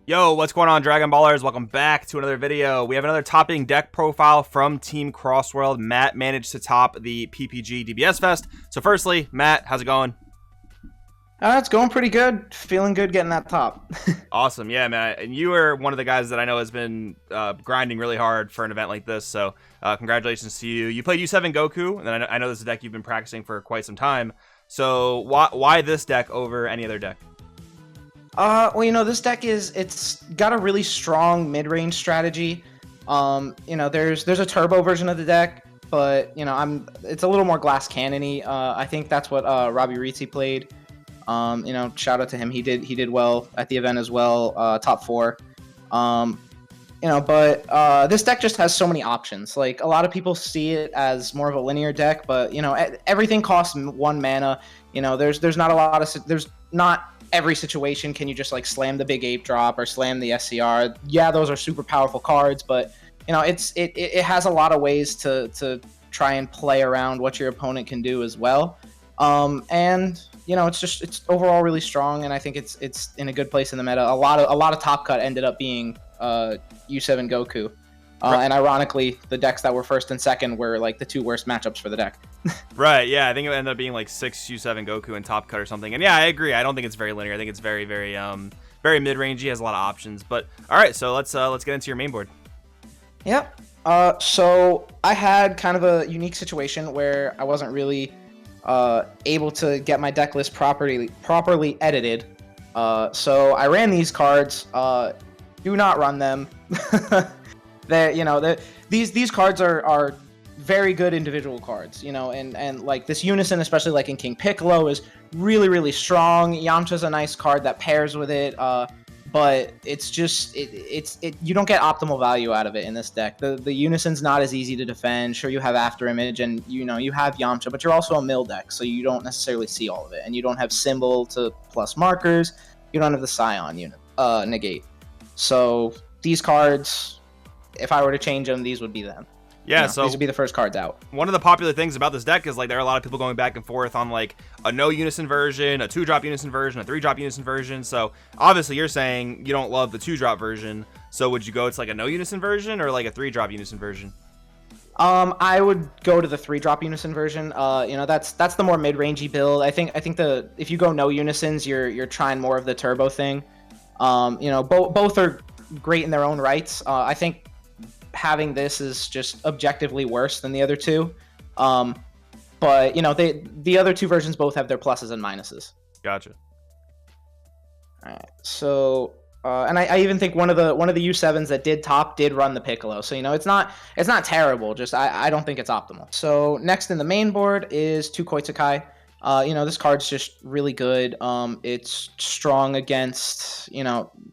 Yo, what's going on, Dragon Ballers? Welcome back to another video. We have another topping deck profile from Team Crossworld. Matt managed to top the PPG DBS Fest. So firstly, Matt, how's it going? It's going pretty good. Feeling good getting that top. Awesome. Yeah, man. And you are one of the guys that I know has been grinding really hard for an event like this. So congratulations to you. You played U7 Goku, and I know this is a deck you've been practicing for quite some time. So why this deck over any other deck? Well, this deck it's got a really strong mid-range strategy. There's a turbo version of the deck, but it's a little more glass cannon-y. I think that's what Robbie Rizzi played. Shout out to him. He did well at the event as well. Top 4. But this deck just has so many options. Like, a lot of people see it as more of a linear deck, but everything costs 1 mana. There's not a lot of there's not every situation can you just like slam the big ape drop or slam the SCR. Yeah, those are super powerful cards, but it has a lot of ways to try and play around what your opponent can do as well. It's overall really strong, and I think it's in a good place in the meta. A lot of top cut ended up being U7 Goku. And ironically, the decks that were first and second were like the 2 worst matchups for the deck. Right, yeah, I think it ended up being like 6 U7 Goku and top cut or something. And yeah, I agree. I don't think it's very linear. I think it's very, very, very mid-rangey. Has a lot of options. But all right, so let's get into your main board. Yep. So I had kind of a unique situation where I wasn't really able to get my deck list properly edited. So I ran these cards. Do not run them. These cards are very good individual cards, and like this Unison, especially like in King Piccolo, is really, really strong. Yamcha's a nice card that pairs with it, but it's just you don't get optimal value out of it in this deck. The Unison's not as easy to defend. Sure, you have After Image and you have Yamcha, but you're also a mill deck, so you don't necessarily see all of it, and you don't have Symbol to plus markers. You don't have the Scion unit negate. So these cards, if I were to change them, these would be them. Yeah, so these would be the first cards out. One of the popular things about this deck is like there are a lot of people going back and forth on like a no Unison version, a 2-drop Unison version, a 3-drop Unison version. So obviously you're saying you don't love the 2-drop version. So would you go to like a no Unison version or like a 3-drop Unison version? I would go to the 3-drop Unison version. That's the more mid-rangey build. I think if you go no Unisons, you're trying more of the turbo thing. Both are great in their own rights. I think having this is just objectively worse than the other two. But the other 2 versions both have their pluses and minuses. Gotcha. All right. So and I even think one of the U7s that did run the Piccolo. So it's not terrible. Just I don't think it's optimal. So next in the main board is 2 Koitsukai. This card's just really good. It's strong against,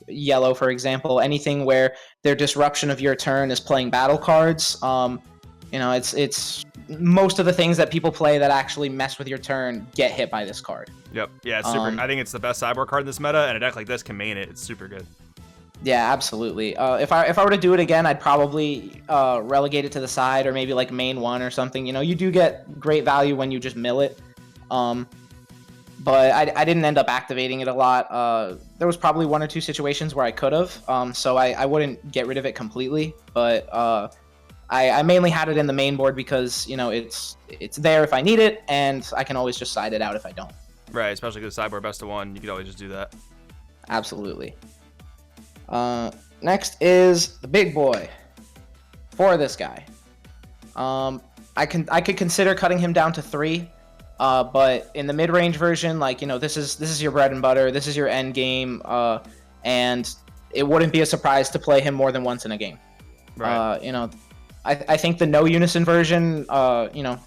yellow, for example. Anything where their disruption of your turn is playing battle cards. It's most of the things that people play that actually mess with your turn get hit by this card. Yep. Yeah, it's super. I think it's the best sideboard card in this meta, and a deck like this can main it. It's super good. Yeah, absolutely. If I were to do it again, I'd probably relegate it to the side or maybe like main 1 or something. You do get great value when you just mill it. But I didn't end up activating it a lot. There was probably 1 or 2 situations where I could have, so I wouldn't get rid of it completely. But I mainly had it in the main board because it's there if I need it, and I can always just side it out if I don't. Right, especially because sideboard best of 1, you could always just do that. Absolutely. Next is the big boy for this guy. I could consider cutting him down to 3. But in the mid-range version, this is your bread and butter. This is your end game, and it wouldn't be a surprise to play him more than once in a game. Right. I think the no Unison version,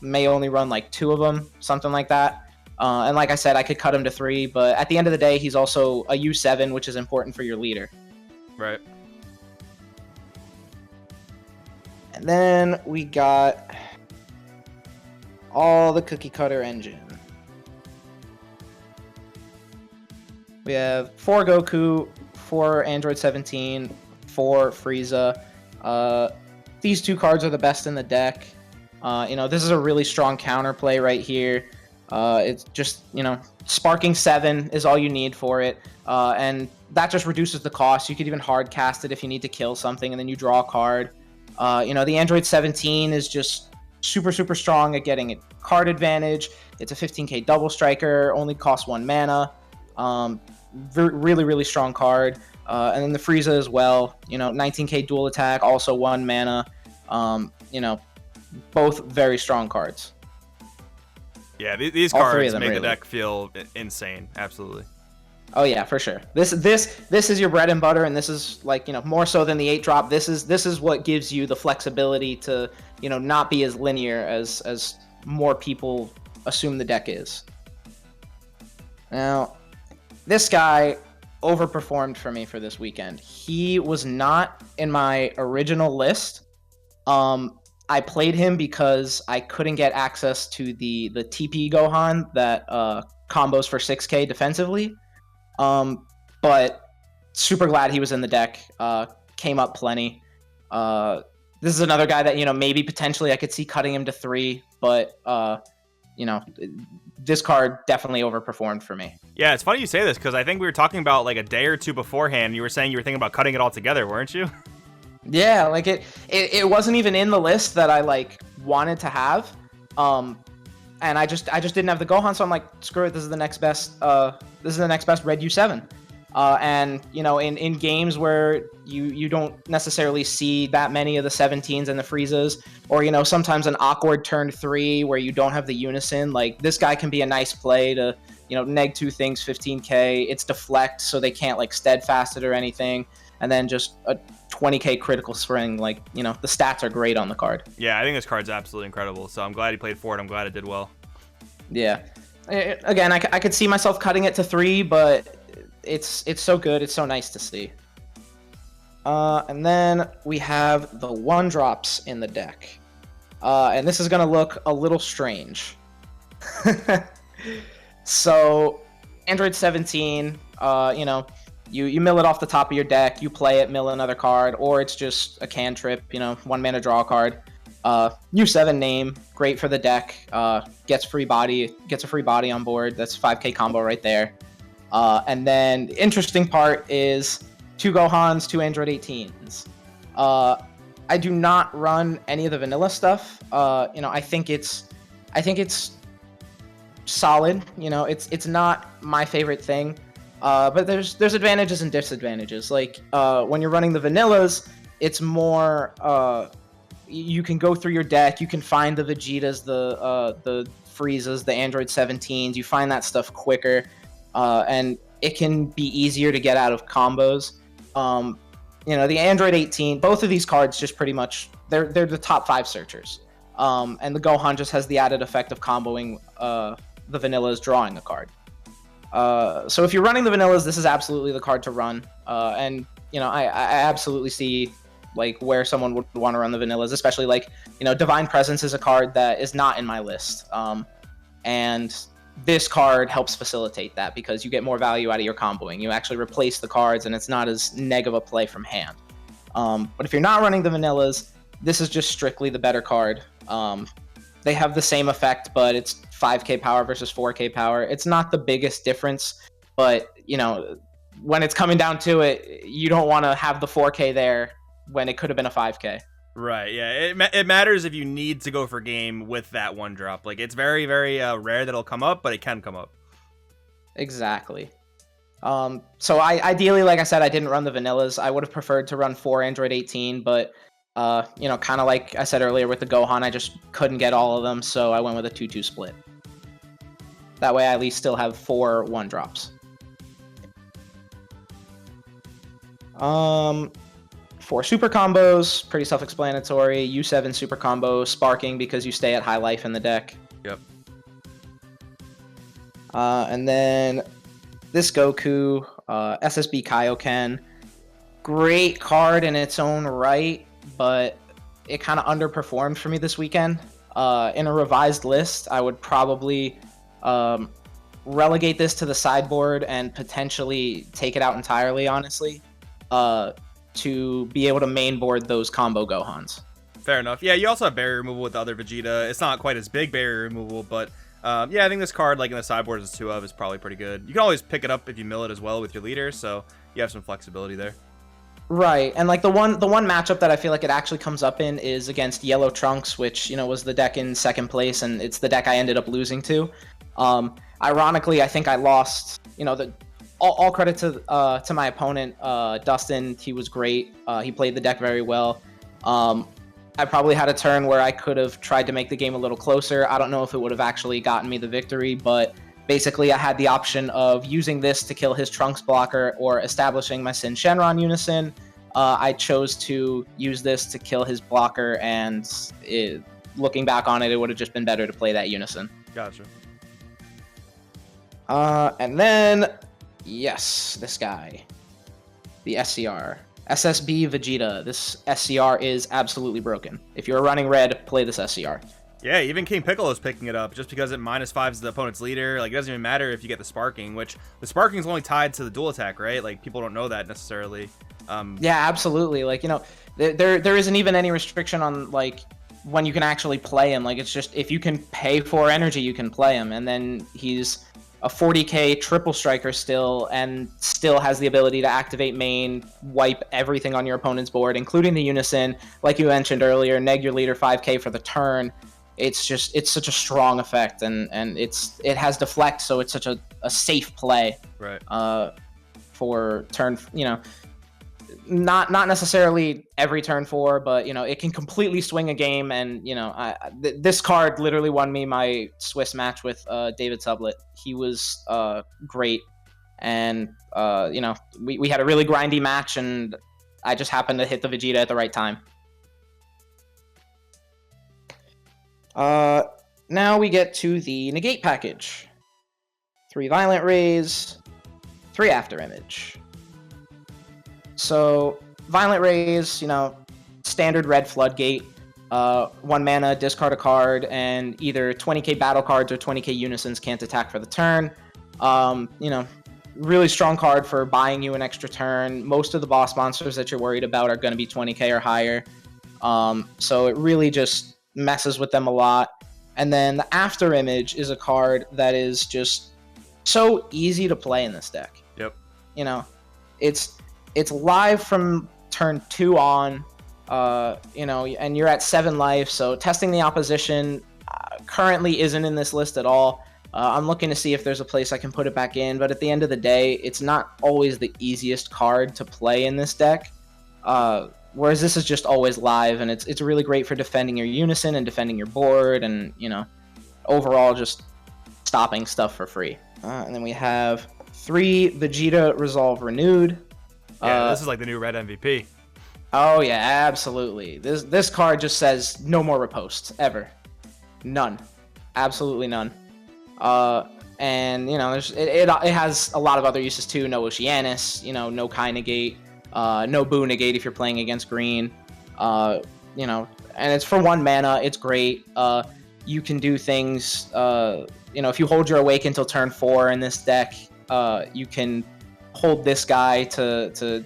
may only run like 2 of them, something like that. And like I said, I could cut him to 3, but at the end of the day, he's also a U7, which is important for your leader. Right. And then we got all the cookie cutter engine. We have 4 Goku, 4 Android 17, 4 Frieza. These 2 cards are the best in the deck. This is a really strong counterplay right here. It's just, sparking 7 is all you need for it. And that just reduces the cost. You could even hard cast it if you need to kill something and then you draw a card. The Android 17 is just super, super strong at getting it card advantage. It's a 15k double striker, only costs 1 mana. Really, really strong card. And then the Frieza as well, 19k dual attack, also 1 mana. Both very strong cards. Yeah, these cards make the deck feel insane. Absolutely. Oh yeah, for sure. This is your bread and butter, and this is more so than the 8-drop. This is what gives you the flexibility to not be as linear as more people assume the deck is. Now, this guy overperformed for me for this weekend. He was not in my original list. I played him because I couldn't get access to the TP Gohan that combos for 6k defensively. But super glad he was in the deck. Came up plenty. This is another guy that maybe potentially I could see cutting him to 3, but this card definitely overperformed for me. Yeah, it's funny you say this because I think we were talking about like a day or two beforehand. You were saying you were thinking about cutting it all together, weren't you? Yeah, like it wasn't even in the list that I wanted to have. And I just didn't have the Gohan, so I'm like, screw it, this is the next best red U7. And in games where you don't necessarily see that many of the 17s and the Friezas, or sometimes an awkward turn 3 where you don't have the Unison, like this guy can be a nice play to neg 2 things 15k. It's deflect, so they can't steadfast it or anything, and then just a 20k critical spring. The stats are great on the card. Yeah, I think this card's absolutely incredible, so I'm glad he played for it. I'm glad it did well. Yeah, again, I could see myself cutting it to 3, but it's so good. It's so nice to see. And then we have the 1-drops in the deck. And this is going to look a little strange. So, Android 17, you mill it off the top of your deck, you play it, mill another card, or it's just a cantrip, 1 mana draw card. U7 name, great for the deck, gets a free body on board. That's 5k combo right there. And then the interesting part is 2 Gohans, 2 Android 18s. I do not run any of the vanilla stuff. I think it's solid. It's not my favorite thing. But there's advantages and disadvantages. When you're running the vanillas, it's more you can go through your deck, you can find the Vegetas, the Friezas, the Android 17s. You find that stuff quicker. And it can be easier to get out of combos. The Android 18, both of these cards just pretty much, they're the top 5 searchers. And the Gohan just has the added effect of comboing the vanillas drawing a card. So if you're running the vanillas, this is absolutely the card to run. And I absolutely see where someone would want to run the vanillas, especially Divine Presence is a card that is not in my list. And this card helps facilitate that because you get more value out of your comboing. You actually replace the cards, and it's not as neg of a play from hand. But if you're not running the vanillas, this is just strictly the better card. They have the same effect, but it's 5k power versus 4k power. It's not the biggest difference, but when it's coming down to it, you don't want to have the 4k there when it could have been a 5k. Right, yeah. It matters if you need to go for game with that 1-drop. It's very, very rare that it'll come up, but it can come up. Exactly. So I ideally, like I said, I didn't run the vanillas. I would have preferred to run 4 Android 18, but kind of like I said earlier with the Gohan, I just couldn't get all of them, so I went with a 2-2 split. That way I at least still have 4 1-drops. 4 super combos, pretty self-explanatory. U7 super combo, sparking because you stay at high life in the deck. Yep. And then this Goku, SSB Kaioken. Great card in its own right, but it kind of underperformed for me this weekend. In a revised list, I would probably relegate this to the sideboard and potentially take it out entirely, honestly. To be able to mainboard those combo Gohans. Fair enough. Yeah, you also have barrier removal with the other Vegeta. It's not quite as big barrier removal, but Yeah, I think this card, like in the sideboard as 2 of, is probably pretty good. You can always pick it up if you mill it as well with your leader, so you have some flexibility there. Right, and like the one matchup that I feel like it actually comes up in is against Yellow Trunks, which was the deck in second place, and it's the deck I ended up losing to. Ironically, I think I lost. All credit to my opponent, Dustin. He was great. He played the deck very well. I probably had a turn where I could have tried to make the game a little closer. I don't know if it would have actually gotten me the victory, but basically I had the option of using this to kill his Trunks blocker or establishing my Sin Shenron Unison. I chose to use this to kill his blocker, and looking back on it, it would have just been better to play that Unison. Gotcha. And then, yes, this guy, the SCR. SSB Vegeta. This SCR is absolutely broken. If you're running red, play this SCR. Yeah, even King Piccolo's picking it up just because it -5s the opponent's leader. Like, it doesn't even matter if you get the sparking, which the sparking is only tied to the dual attack, right? Like, people don't know that necessarily. Yeah, absolutely. Like, there isn't even any restriction on like when you can actually play him. Like, it's just if you can pay for energy, you can play him, and then he's a 40k triple striker still, and still has the ability to activate main, wipe everything on your opponent's board, including the Unison. Like you mentioned earlier, neg your leader 5k for the turn. It's such a strong effect, and it has deflect, so it's such a safe play. Right. For turn, not necessarily every turn 4, but it can completely swing a game. And this card literally won me my Swiss match with David Sublet. He was great, and we had a really grindy match, and I just happened to hit the Vegeta at the right time. Now we get to the negate package. 3 Violent Rays, 3 After Image. So, Violent Rays, standard red Floodgate. 1 mana, discard a card, and either 20k battle cards or 20k Unisons can't attack for the turn. Really strong card for buying you an extra turn. Most of the boss monsters that you're worried about are going to be 20k or higher. So it really just messes with them a lot. And then the After Image is a card that is just so easy to play in this deck. Yep. It's live from turn 2 on, and you're at 7 life, so testing the opposition currently isn't in this list at all. I'm looking to see if there's a place I can put it back in, but at the end of the day, it's not always the easiest card to play in this deck, whereas this is just always live, and it's really great for defending your Unison and defending your board, and, overall just stopping stuff for free. And then we have 3 Vegeta Resolve Renewed. Yeah, this is like the new red MVP. Oh yeah, absolutely. This card just says no more riposte ever, none, absolutely none. And it has a lot of other uses too. No Oceanus, no Kai negate, no Boo negate if you're playing against green. And it's for 1 mana. It's great. You can do things. If you hold your Awake until turn 4 in this deck, you can hold this guy to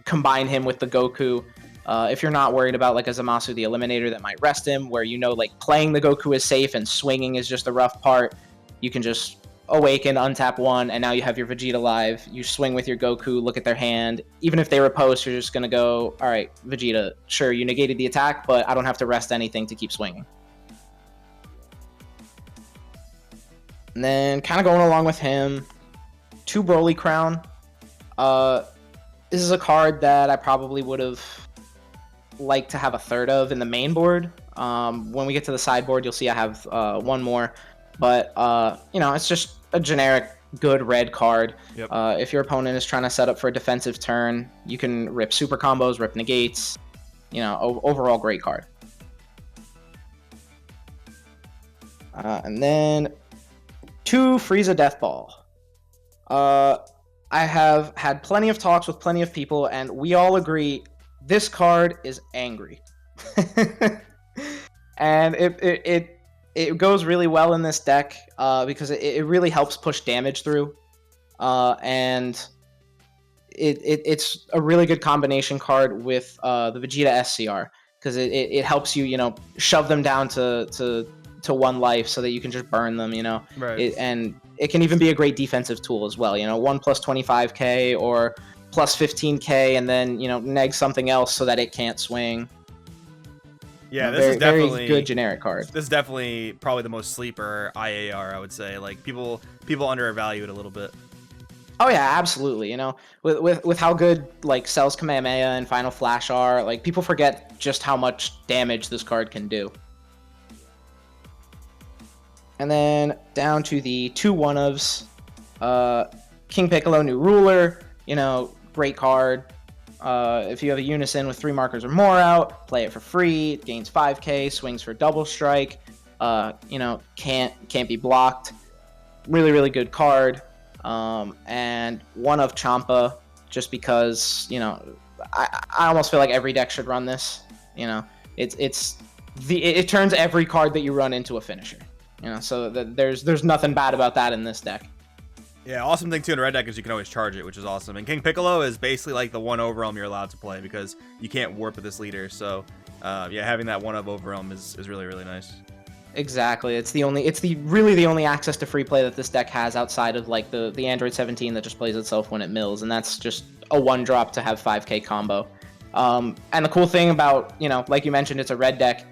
combine him with the Goku. If you're not worried about like a Zamasu the Eliminator that might rest him, where like playing the Goku is safe and swinging is just the rough part, you can just awaken, untap 1, and now you have your Vegeta live. You swing with your Goku, look at their hand. Even if they riposte, you're just gonna go, all right, Vegeta, sure, you negated the attack, but I don't have to rest anything to keep swinging. And then kind of going along with him, 2 Broly Crown. This is a card that I probably would have liked to have a third of in the main board. When we get to the sideboard, you'll see I have 1 more. But, it's just a generic good red card. Yep. If your opponent is trying to set up for a defensive turn, you can rip super combos, rip negates. Overall great card. And then 2 Frieza Death Ball. I have had plenty of talks with plenty of people, and we all agree this card is angry. And it goes really well in this deck because it really helps push damage through. And it's a really good combination card with the Vegeta SCR, because it helps you, shove them down to to 1 life so that you can just burn them, you know. Right. And it can even be a great defensive tool as well, you know, 1 plus 25k or plus 15k, and then, you know, neg something else so that it can't swing. Yeah, You know, this is definitely very good generic card. This is definitely probably the most sleeper IAR, I would say. Like people undervalue it a little bit. Oh yeah, absolutely. You know, with how good like Cell's Kamehameha and Final Flash are, like people forget just how much damage this card can do. And then down to the 2 1-ofs. King Piccolo, New Ruler, you know, great card. If you have a Unison with 3 markers or more out, play it for free. It gains 5k, swings for double strike. You know, can't be blocked. Really good card. And 1 of Champa, just because, you know, I almost feel like every deck should run this. You know, it turns every card that you run into a finisher. You know, so there's nothing bad about that in this deck. Yeah, awesome thing too in a red deck is you can always charge it, which is awesome. And King Piccolo is basically like the 1 overwhelm you're allowed to play because you can't warp with this leader. So yeah, having that 1 of overwhelm is really nice. Exactly. It's really the only access to free play that this deck has outside of like the Android 17 that just plays itself when it mills, and that's just a 1-drop to have 5k combo. And the cool thing about, you know, like you mentioned, it's a red deck.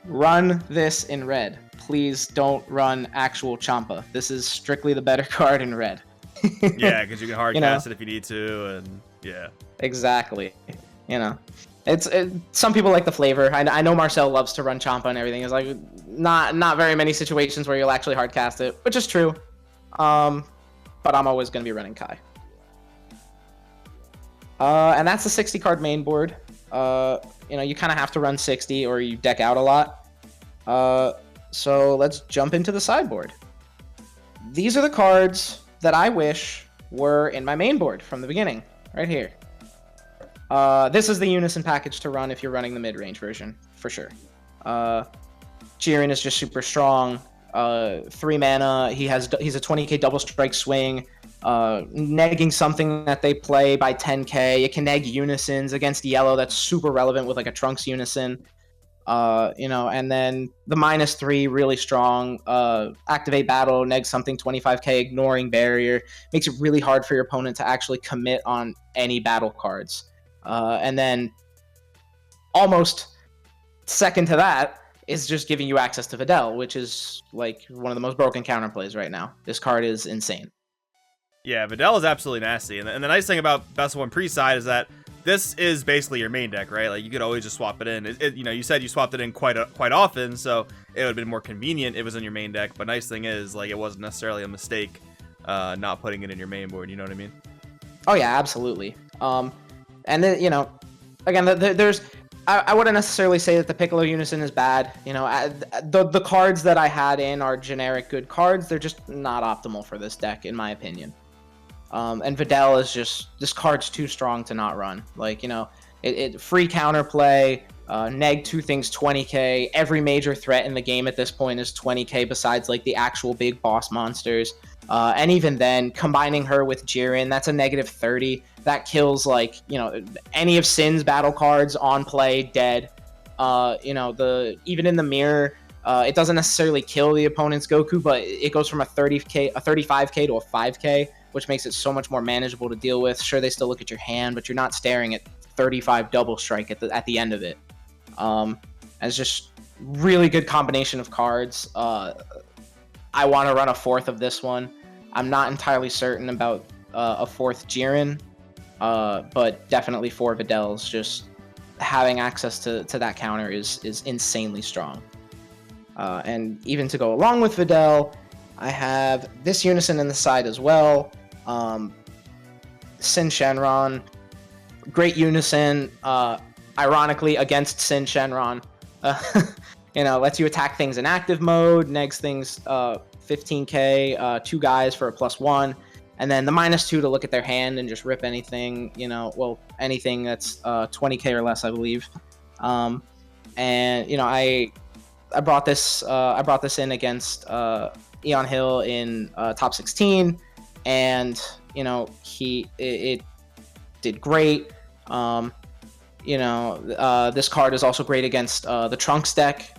Run this in red. Please don't run actual Champa. This is strictly the better card in red. Yeah, because you can hard You cast know? it if you need to, and yeah. Exactly. You know, some people like the flavor. I know Marcel loves to run Champa and everything. It's like not very many situations where you'll actually hard cast it, which is true. But I'm always going to be running Kai. And that's the 60 card main board. You know, you kind of have to run 60 or you deck out a lot. So let's jump into the sideboard. These are the cards that I wish were in my main board from the beginning, right here. This is the Unison package to run if you're running the mid-range version, for sure. Jiren is just super strong. 3 mana, he's a 20k double strike swing, negging something that they play by 10k. It can neg Unisons against yellow, that's super relevant with like a Trunks Unison. You know, and then the -3, really strong. Activate battle, neg something 25k, ignoring barrier. Makes it really hard for your opponent to actually commit on any battle cards. And then almost second to that is just giving you access to Videl, which is like one of the most broken counterplays right now. This card is insane. Yeah, Videl is absolutely nasty. And the nice thing about Best of 1 pre-side is that this is basically your main deck, right? Like you could always just swap it in. You know, you said you swapped it in quite often, so it would have been more convenient if it was in your main deck. But nice thing is, like, it wasn't necessarily a mistake not putting it in your main board. You know what I mean? Oh yeah, absolutely. And then, you know, again, there's I wouldn't necessarily say that the Piccolo Unison is bad. You know, the cards that I had in are generic good cards. They're just not optimal for this deck, in my opinion. And Videl is just, this card's too strong to not run. Like, you know, it free counterplay, neg 2 things 20k. Every major threat in the game at this point is 20k besides like the actual big boss monsters. And even then, combining her with Jiren, that's a -30. That kills, like, you know, any of Sin's battle cards on play, dead. You know, even in the mirror, it doesn't necessarily kill the opponent's Goku, but it goes from a 35k to a 5k, which makes it so much more manageable to deal with. Sure, they still look at your hand, but you're not staring at 35 double strike at the end of it. It's just really good combination of cards. I want to run a 4th of this one. I'm not entirely certain about a 4th Jiren, but definitely 4 Videls. Just having access to that counter is insanely strong. And even to go along with Videl, I have this Unison in the side as well. Sin Shenron, great Unison. Ironically, against Sin Shenron, you know, lets you attack things in active mode, negs things 15k, 2 guys for a +1, and then the -2 to look at their hand and just rip anything, you know, well, anything that's 20k or less, I believe. And you know, I brought this in against Eon Hill in top 16, and you know, it did great. You know, this card is also great against the Trunks deck.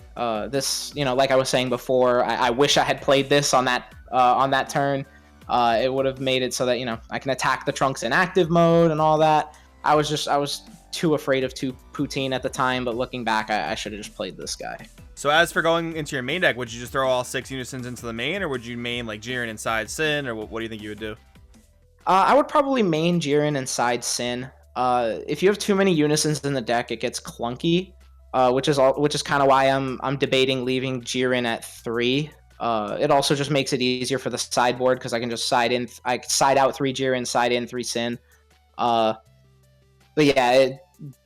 This, like I was saying before, I wish I had played this on that turn. It would have made it so that I can attack the Trunks in active mode and all that. I was too afraid of Poutine at the time, but looking back, I should have just played this guy. So as for going into your main deck, would you just throw all 6 Unisons into the main, or would you main like Jiren inside Sin, or what do you think you would do? I would probably main Jiren inside Sin. If you have too many Unisons in the deck, it gets clunky, which is kind of why I'm debating leaving Jiren at 3. It also just makes it easier for the sideboard because I can just side out 3 Jiren, side in 3 Sin. But yeah,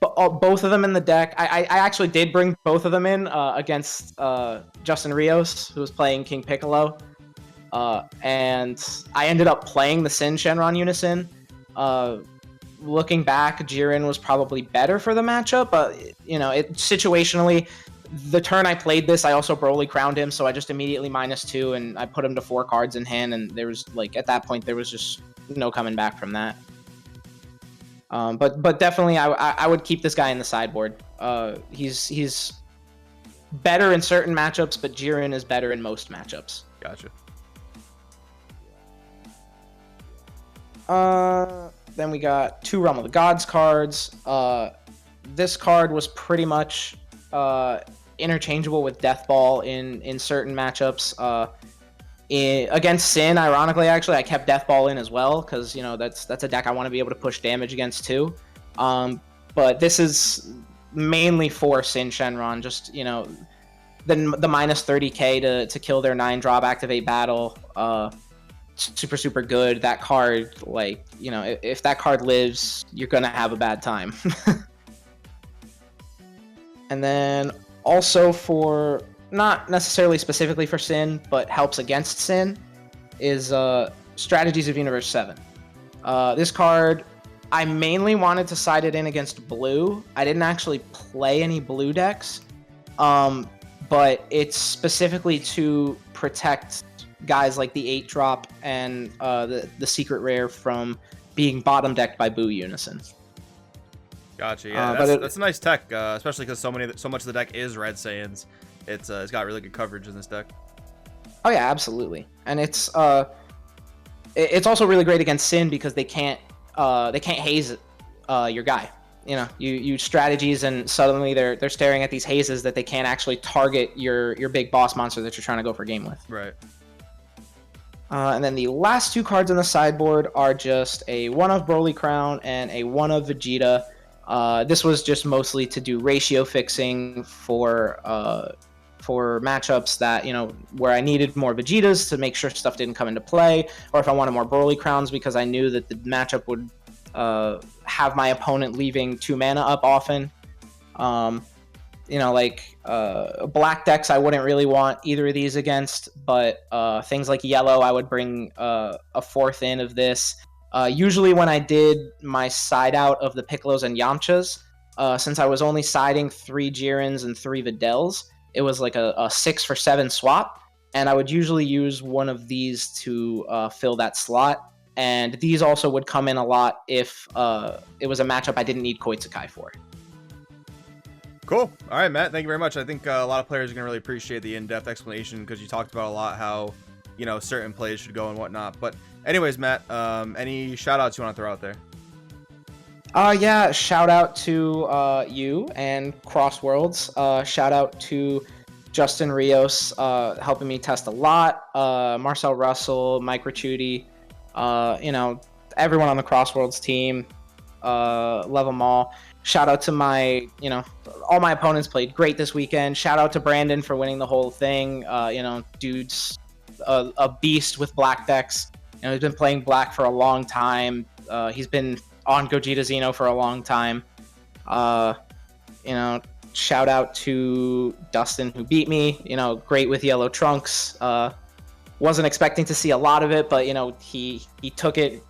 both of them in the deck. I actually did bring both of them in against Justin Rios, who was playing King Piccolo. And I ended up playing the Sin Shenron Unison. Looking back, Jiren was probably better for the matchup, but situationally, the turn I played this, I also Broly crowned him, so I just immediately -2, and I put him to 4 cards in hand, and there was at that point there was just no coming back from that. But definitely I would keep this guy in the sideboard. He's better in certain matchups, but Jiren is better in most matchups. Gotcha. Then we got 2 Realm of the Gods cards. This card was pretty much interchangeable with Death Ball in certain matchups. Against Sin, ironically, actually, I kept Death Ball in as well because that's a deck I want to be able to push damage against too. But this is mainly for Sin Shenron. Just the -30k to kill their 9-drop, activate battle. Super good. That card, if that card lives, you're gonna have a bad time. And then also for, not necessarily specifically for Sin, but helps against Sin, is Strategies of Universe 7. This card, I mainly wanted to side it in against blue. I didn't actually play any blue decks, but it's specifically to protect guys like the 8-drop and the secret rare from being bottom decked by Boo Unison. Gotcha. Yeah, that's a nice tech, especially because so much of the deck is Red Saiyans. It's got really good coverage in this deck. Oh yeah, absolutely, and it's also really great against Sin because they can't haze your guy. You strategies and suddenly they're staring at these hazes that they can't actually target your big boss monster that you're trying to go for game with. Right. And then the last 2 cards on the sideboard are just a 1 of Broly Crown and a 1 of Vegeta. This was just mostly to do ratio fixing for matchups that where I needed more Vegetas to make sure stuff didn't come into play, or if I wanted more Broly Crowns because I knew that the matchup would have my opponent leaving 2 mana up often. Black decks I wouldn't really want either of these against, but things like yellow I would bring a 4th in of this. Usually when I did my side out of the Piccolos and Yamchas, since I was only siding 3 Jirens and 3 Videls, it was like a 6 for 7 swap, and I would usually use one of these to fill that slot, and these also would come in a lot if it was a matchup I didn't need Koitsukai for. Cool. All right, Matt, thank you very much. I think a lot of players are going to really appreciate the in-depth explanation because you talked about a lot how, certain plays should go and whatnot. But anyways, Matt, any shout-outs you want to throw out there? Yeah, shout out to you and Crossworlds. Shout out to Justin Rios, helping me test a lot. Marcel Russell, Mike Ricciuti, everyone on the Crossworlds team. Love them all. Shout out to my, all my opponents played great this weekend. Shout out to Brandon for winning the whole thing. Dude's a beast with black decks. He's been playing black for a long time. He's been on Gogeta Xeno for a long time. Shout out to Dustin who beat me. Great with yellow trunks. Wasn't expecting to see a lot of it, but he took it,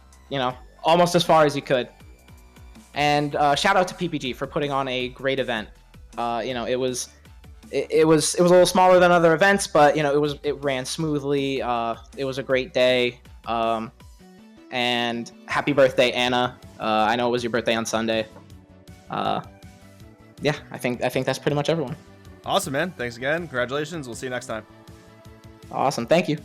almost as far as he could. And shout out to PPG for putting on a great event. It was a little smaller than other events, but it ran smoothly. It was a great day. And happy birthday, Anna. I know it was your birthday on Sunday. Yeah, I think that's pretty much everyone. Awesome, man. Thanks again. Congratulations. We'll see you next time. Awesome. Thank you.